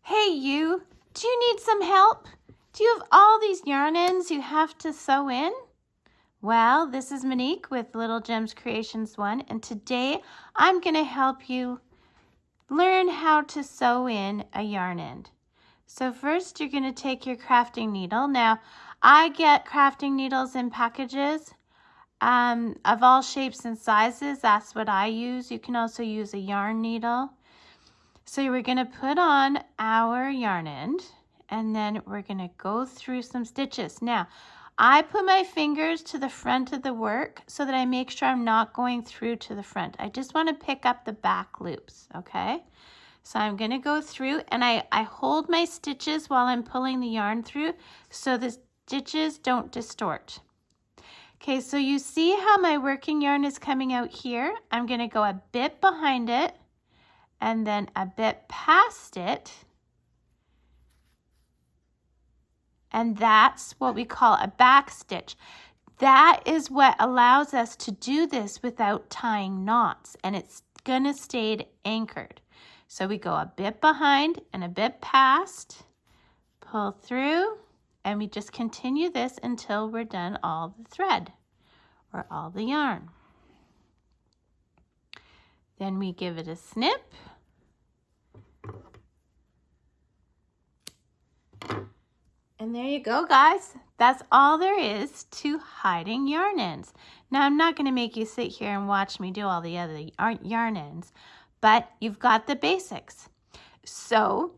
Hey you, do you need some help? Do you have all these yarn ends you have to sew in? Well, this is Monique with Little Gems Creations 1, and today I'm going to help you learn how to sew in a yarn end. So first you're going to take your crafting needle. Now, I get crafting needles in packages of all shapes and sizes. That's what I use. You can also use a yarn needle. So we're going to put on our yarn end and then we're going to go through some stitches. Now, I put my fingers to the front of the work so that I make sure I'm not going through to the front. I just want to pick up the back loops, okay? So I'm going to go through and I hold my stitches while I'm pulling the yarn through so the stitches don't distort. Okay, so you see how my working yarn is coming out here? I'm going to go a bit behind it and then a bit past it. And that's what we call a back stitch. That is what allows us to do this without tying knots, and it's gonna stay anchored. So we go a bit behind and a bit past, pull through, and we just continue this until we're done all the thread or all the yarn. Then we give it a snip. And there you go, guys. That's all there is to hiding yarn ends. Now, I'm not going to make you sit here and watch me do all the other yarn ends, but you've got the basics. So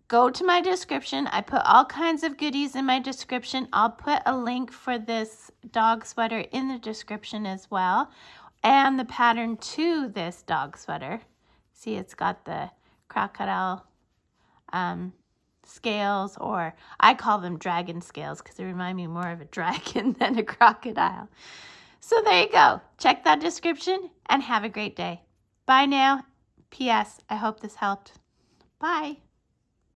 go to my description. I put all kinds of goodies in my description. I'll put a link for this dog sweater in the description as well, and the pattern to this dog sweater. See, it's got the crocodile scales, or I call them dragon scales because they remind me more of a dragon than a crocodile. So there you go. Check that description and have a great day. Bye now. P.S. I hope this helped. Bye.